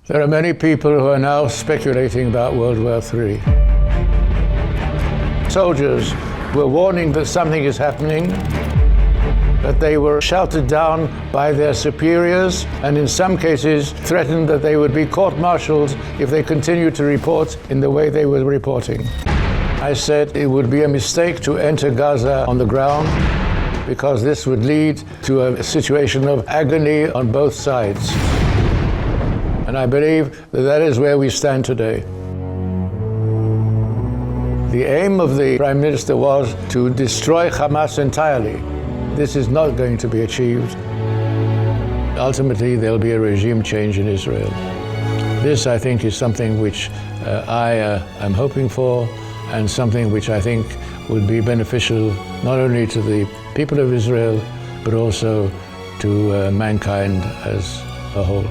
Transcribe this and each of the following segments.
There are many people who are now speculating about World War III. Soldiers were warning that something is happening, but they were shouted down by their superiors and in some cases threatened that they would be court-martialed if they continued to report in the way they were reporting. I said it would be a mistake to enter Gaza on the ground because this would lead to a situation of agony on both sides. And I believe that that is where we stand today. The aim of the Prime Minister was to destroy Hamas entirely. This is not going to be achieved. Ultimately, there'll be a regime change in Israel. This, I think, is something which I am hoping for, and something which I think would be beneficial not only to the people of Israel, but also to mankind as a whole.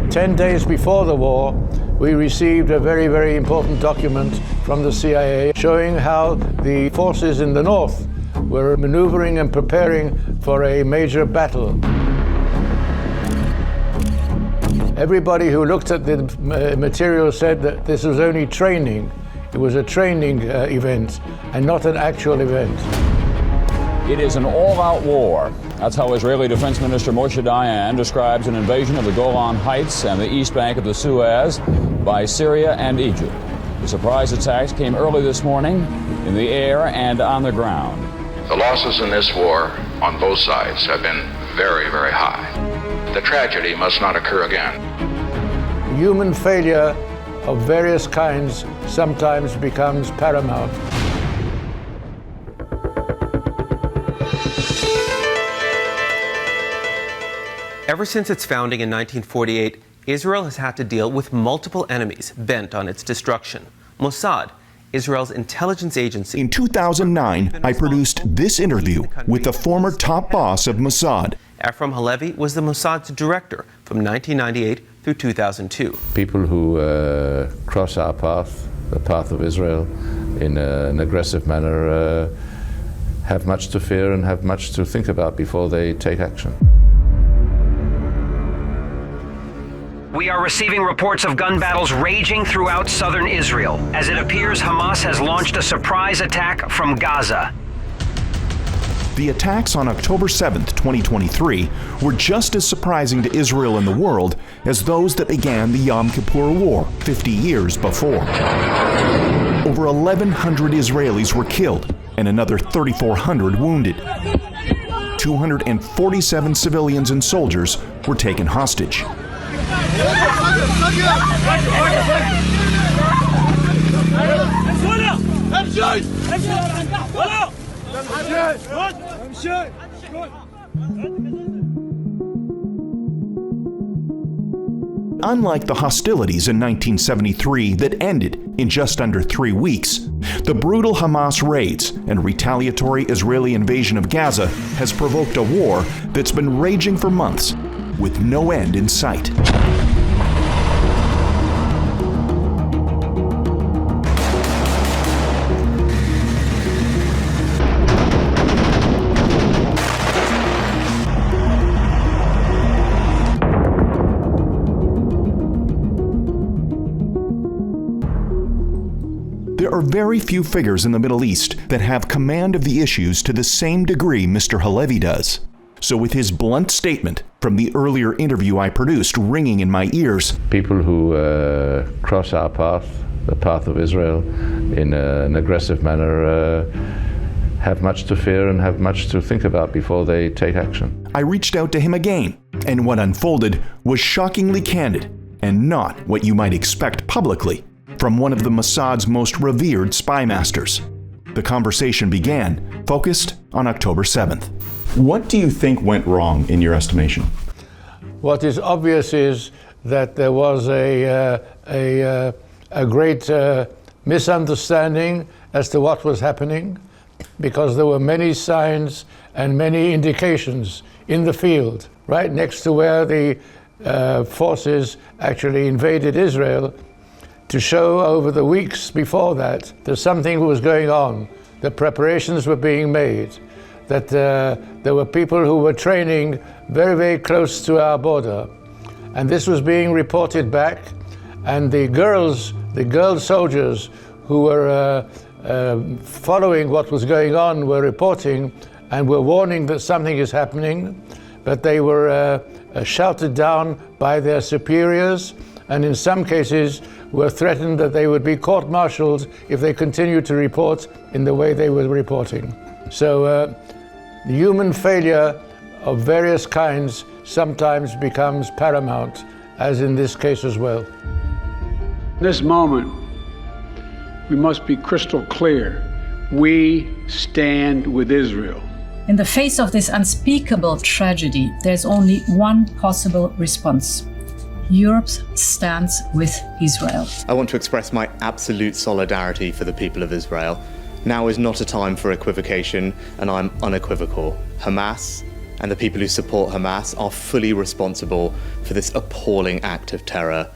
Ten days before the war, we received a very, very important document from the CIA showing how the forces in the north were maneuvering and preparing for a major battle. Everybody who looked at the material said that this was only training. It was a training event and not an actual event. It is an all-out war. That's how Israeli Defense Minister Moshe Dayan describes an invasion of the Golan Heights and the east bank of the Suez by Syria and Egypt. The surprise attacks came early this morning in the air and on the ground. The losses in this war on both sides have been very, very high. The tragedy must not occur again. Human failure of various kinds sometimes becomes paramount. Ever since its founding in 1948, Israel has had to deal with multiple enemies bent on its destruction. Mossad, Israel's intelligence agency. In 2009, I produced this interview with the former top boss of Mossad. Efraim Halevy was the Mossad's director from 1998 through 2002. People who cross our path, the path of Israel, in an aggressive manner, have much to fear and have much to think about before they take action. We are receiving reports of gun battles raging throughout southern Israel. As it appears, Hamas has launched a surprise attack from Gaza. The attacks on October 7th, 2023 were just as surprising to Israel and the world as those that began the Yom Kippur War 50 years before. Over 1,100 Israelis were killed and another 3,400 wounded. 247 civilians and soldiers were taken hostage. Unlike the hostilities in 1973 that ended in just under 3 weeks, the brutal Hamas raids and retaliatory Israeli invasion of Gaza has provoked a war that's been raging for months with no end in sight. There are very few figures in the Middle East that have command of the issues to the same degree Mr. Halevy does. So with his blunt statement from the earlier interview I produced ringing in my ears, people who cross our path, the path of Israel, in an aggressive manner, have much to fear and have much to think about before they take action. I reached out to him again, and what unfolded was shockingly candid and not what you might expect publicly from one of the Mossad's most revered spy masters. The conversation began, focused on October 7th. What do you think went wrong in your estimation? What is obvious is that there was a great misunderstanding as to what was happening, because there were many signs and many indications in the field, right next to where the forces actually invaded Israel, to show over the weeks before that something was going on, that preparations were being made, that there were people who were training very, very close to our border. And this was being reported back, and the girl soldiers who were following what was going on were reporting and were warning that something is happening, but they were shouted down by their superiors, and in some cases were threatened that they would be court-martialed if they continued to report in the way they were reporting. So the human failure of various kinds sometimes becomes paramount, as in this case as well. In this moment, we must be crystal clear. We stand with Israel. In the face of this unspeakable tragedy, there's only one possible response. Europe stands with Israel. I want to express my absolute solidarity for the people of Israel. Now is not a time for equivocation, and I'm unequivocal. Hamas and the people who support Hamas are fully responsible for this appalling act of terror.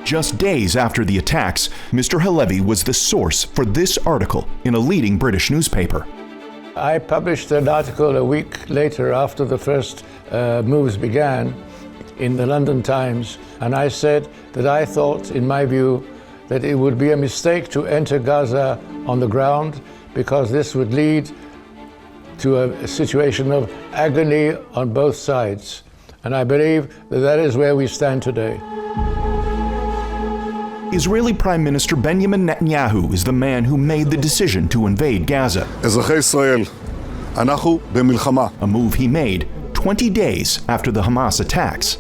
Just days after the attacks, Mr. Halevy was the source for this article in a leading British newspaper. I published an article a week later after the first moves began in the London Times, and I said that I thought, in my view, that it would be a mistake to enter Gaza on the ground, because this would lead to a situation of agony on both sides. And I believe that that is where we stand today. Israeli Prime Minister Binyamin Netanyahu is the man who made the decision to invade Gaza. A move he made 20 days after the Hamas attacks.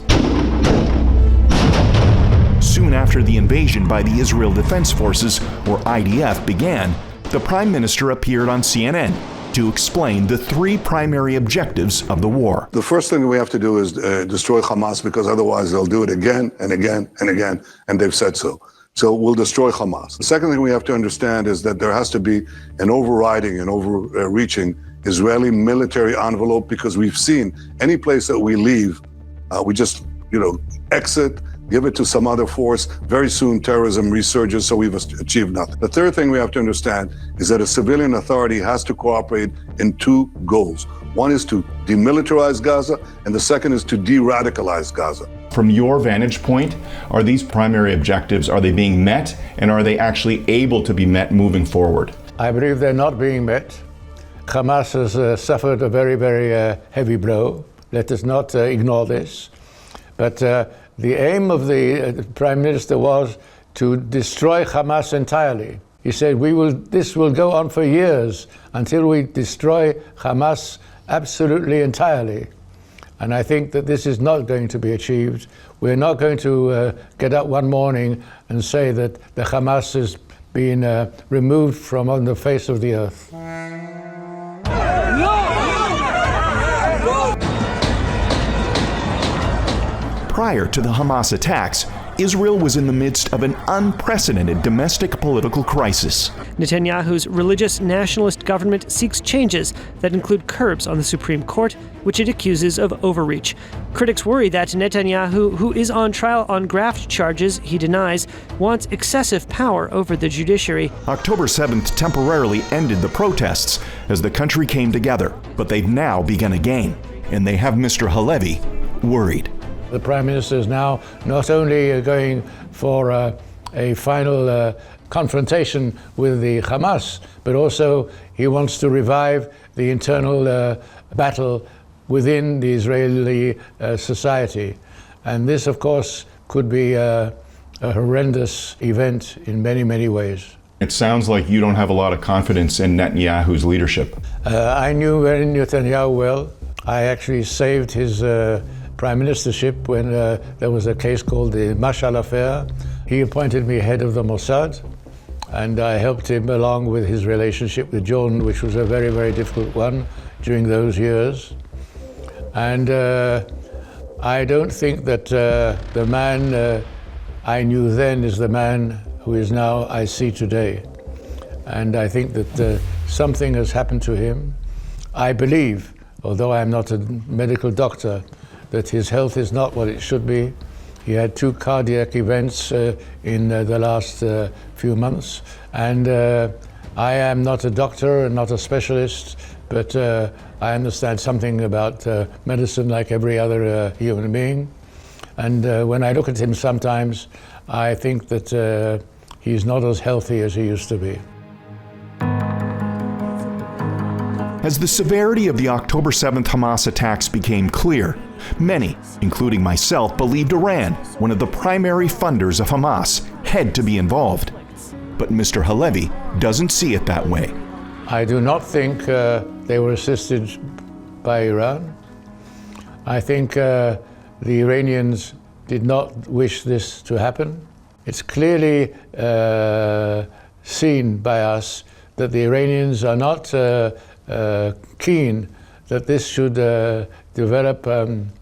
Soon after the invasion by the Israel Defense Forces, or IDF, began, the Prime Minister appeared on CNN to explain the three primary objectives of the war. The first thing we have to do is destroy Hamas, because otherwise they'll do it again and again and again, and they've said so. So we'll destroy Hamas. The second thing we have to understand is that there has to be an overriding and overreaching Israeli military envelope, because we've seen any place that we leave, we just, exit, give it to some other force. Very soon terrorism resurges, so we've achieved nothing. The third thing we have to understand is that a civilian authority has to cooperate in two goals. One is to demilitarize Gaza, and the second is to de-radicalize Gaza. From your vantage point, are these primary objectives, are they being met, and are they actually able to be met moving forward? I believe they're not being met. Hamas has suffered a very, very heavy blow. Let us not ignore this. But the aim of the Prime Minister was to destroy Hamas entirely. He said, this will go on for years until we destroy Hamas absolutely entirely. And I think that this is not going to be achieved. We're not going to get up one morning and say that the Hamas has been removed from on the face of the earth. Prior to the Hamas attacks, Israel was in the midst of an unprecedented domestic political crisis. Netanyahu's religious nationalist government seeks changes that include curbs on the Supreme Court, which it accuses of overreach. Critics worry that Netanyahu, who is on trial on graft charges he denies, wants excessive power over the judiciary. October 7th temporarily ended the protests as the country came together, but they've now begun again, and they have Mr. Halevy worried. The Prime Minister is now not only going for a final confrontation with the Hamas, but also he wants to revive the internal battle within the Israeli society. And this, of course, could be a horrendous event in many, many ways. It sounds like you don't have a lot of confidence in Netanyahu's leadership. I knew Netanyahu well. I actually saved his prime ministership when there was a case called the Mashal affair. He appointed me head of the Mossad, and I helped him along with his relationship with Jordan, which was a very, very difficult one during those years. And I don't think that the man I knew then is the man who is now I see today. And I think that something has happened to him. I believe, although I'm not a medical doctor, that his health is not what it should be. He had 2 cardiac events in the last few months, and I am not a doctor and not a specialist, but I understand something about medicine like every other human being. And when I look at him sometimes, I think that he's not as healthy as he used to be. As the severity of the October 7th Hamas attacks became clear, many, including myself, believed Iran, one of the primary funders of Hamas, had to be involved. But Mr. Halevy doesn't see it that way. I do not think they were assisted by Iran. I think the Iranians did not wish this to happen. It's clearly seen by us that the Iranians are not keen that this should develop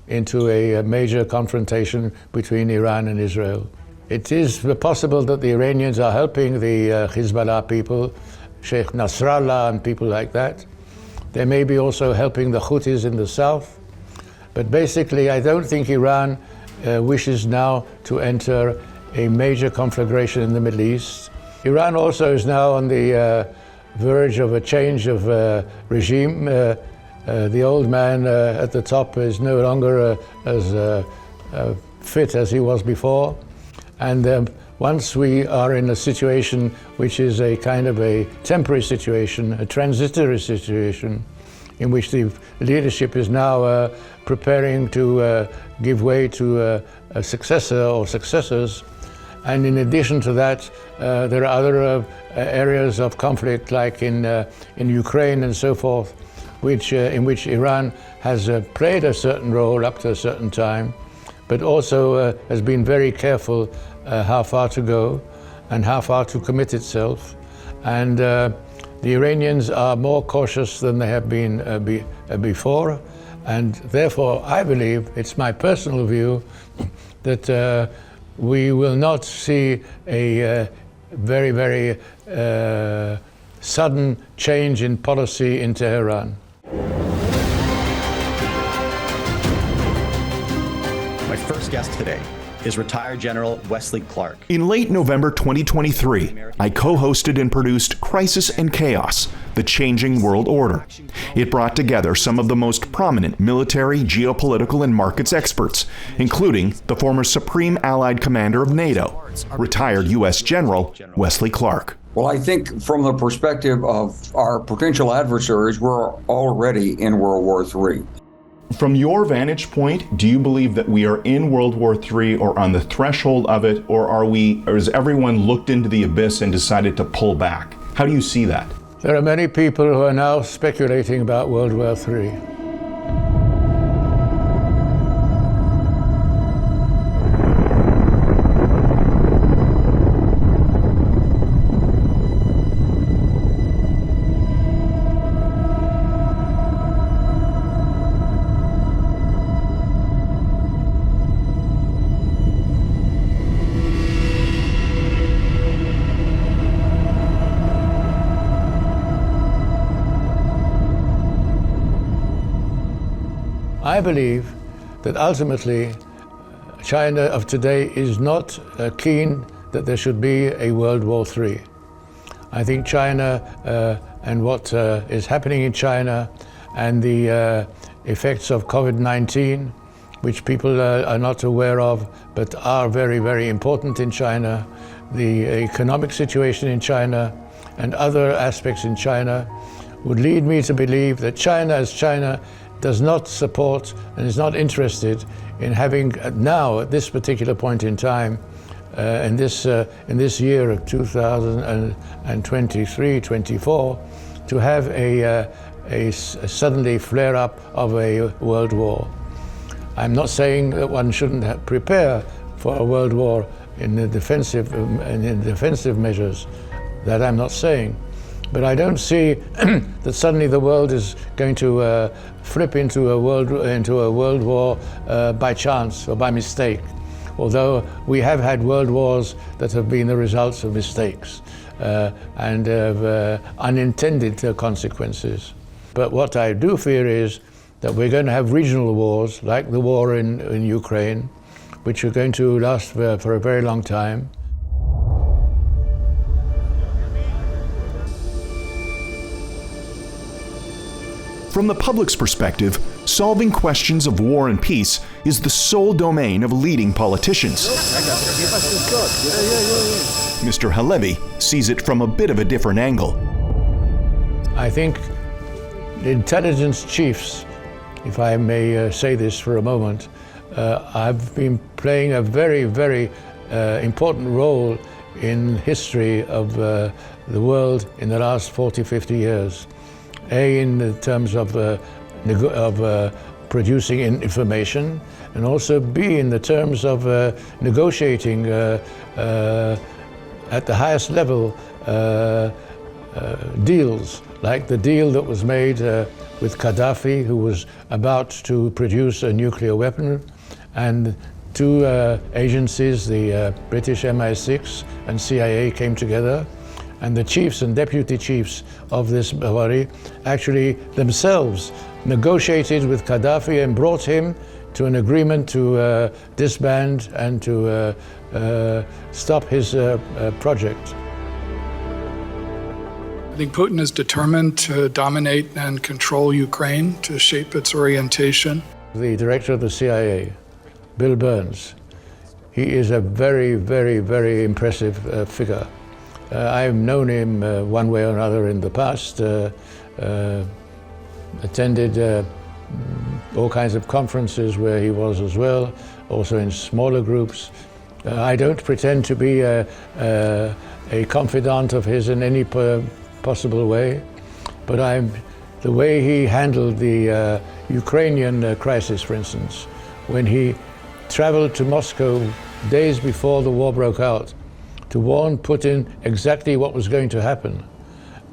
into a major confrontation between Iran and Israel. It is possible that the Iranians are helping the Hezbollah people, Sheikh Nasrallah and people like that. They may be also helping the Houthis in the south. But basically, I don't think Iran wishes now to enter a major conflagration in the Middle East. Iran also is now on the verge of a change of regime. The old man at the top is no longer as fit as he was before. And once we are in a situation which is a kind of a temporary situation, a transitory situation, in which the leadership is now preparing to give way to a successor or successors. And in addition to that, there are other areas of conflict, like in Ukraine and so forth, in which Iran has played a certain role up to a certain time, but also has been very careful how far to go and how far to commit itself. And the Iranians are more cautious than they have been before. And therefore, I believe, it's my personal view, that we will not see a very, very sudden change in policy in Tehran. My first guest today is retired General Wesley Clark. In late November 2023, I co-hosted and produced Crisis and Chaos, The Changing World Order. It brought together some of the most prominent military, geopolitical, and markets experts, including the former Supreme Allied Commander of NATO, retired U.S. General Wesley Clark. Well, I think from the perspective of our potential adversaries, we're already in World War III. From your vantage point, do you believe that we are in World War III or on the threshold of it, or has everyone looked into the abyss and decided to pull back? How do you see that? There are many people who are now speculating about World War III. I believe that ultimately China of today is not keen that there should be a World War III. I think China and what is happening in China and the effects of COVID-19, which people are not aware of but are very, very important in China, the economic situation in China and other aspects in China would lead me to believe that China as China does not support and is not interested in having now, at this particular point in time, in this year of 2023-24, to have a suddenly flare-up of a world war. I'm not saying that one shouldn't prepare for a world war in the defensive measures. That I'm not saying. But I don't see that suddenly the world is going to flip into a world war by chance or by mistake. Although we have had world wars that have been the results of mistakes and of unintended consequences. But what I do fear is that we're going to have regional wars, like the war in Ukraine, which are going to last for a very long time. From the public's perspective, solving questions of war and peace is the sole domain of leading politicians. Mr. Halevy sees it from a bit of a different angle. I think the intelligence chiefs, if I may say this for a moment, have been playing a very, very important role in history of the world in the last 40, 50 years. A, in the terms of producing information, and also B, in the terms of negotiating at the highest level deals, like the deal that was made with Gaddafi, who was about to produce a nuclear weapon, and two agencies, the British MI6 and CIA, came together, and the chiefs and deputy chiefs of this body actually themselves negotiated with Gaddafi and brought him to an agreement to disband and to stop his project. I think Putin is determined to dominate and control Ukraine, to shape its orientation. The director of the CIA, Bill Burns, he is a very, very, very impressive figure. I've known him one way or another in the past, attended all kinds of conferences where he was as well, also in smaller groups. I don't pretend to be a confidant of his in any possible way, but the way he handled the Ukrainian crisis, for instance, when he traveled to Moscow days before the war broke out to warn Putin exactly what was going to happen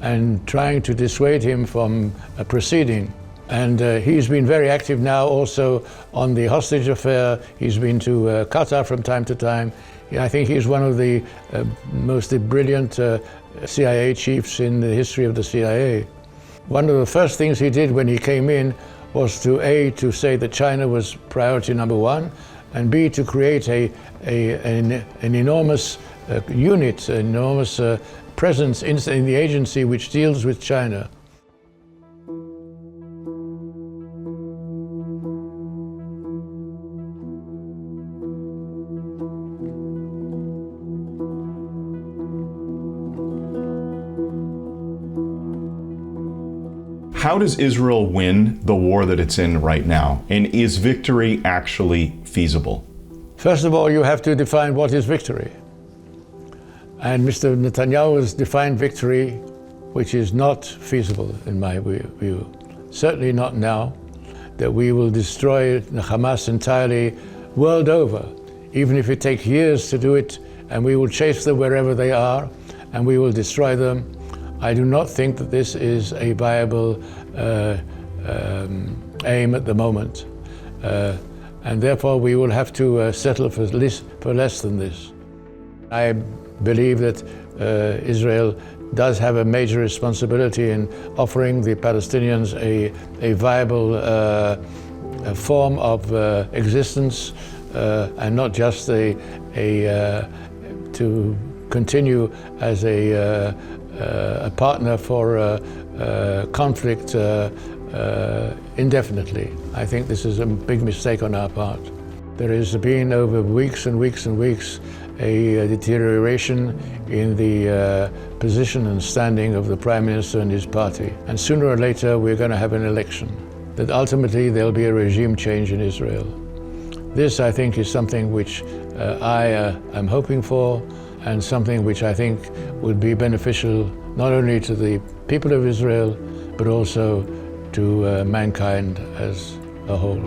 and trying to dissuade him from proceeding. And he's been very active now also on the hostage affair. He's been to Qatar from time to time. I think he's one of the most brilliant CIA chiefs in the history of the CIA. One of the first things he did when he came in was to A, to say that China was priority number one, and B, to create an enormous unit, an enormous presence in the agency which deals with China. How does Israel win the war that it's in right now? And is victory actually feasible? First of all, you have to define what is victory. And Mr. Netanyahu has defined victory, which is not feasible in my view. Certainly not now, that we will destroy the Hamas entirely world over, even if it takes years to do it, and we will chase them wherever they are, and we will destroy them. I do not think that this is a viable aim at the moment. And therefore we will have to settle for less than this. I believe that Israel does have a major responsibility in offering the Palestinians a viable form of existence, and not just to continue as a partner for conflict indefinitely. I think this is a big mistake on our part. There has been over weeks and weeks and weeks a deterioration in the position and standing of the Prime Minister and his party. And sooner or later we're going to have an election, that ultimately there'll be a regime change in Israel. This, I think, is something which I am hoping for, and something which I think would be beneficial not only to the people of Israel, but also to mankind as a whole.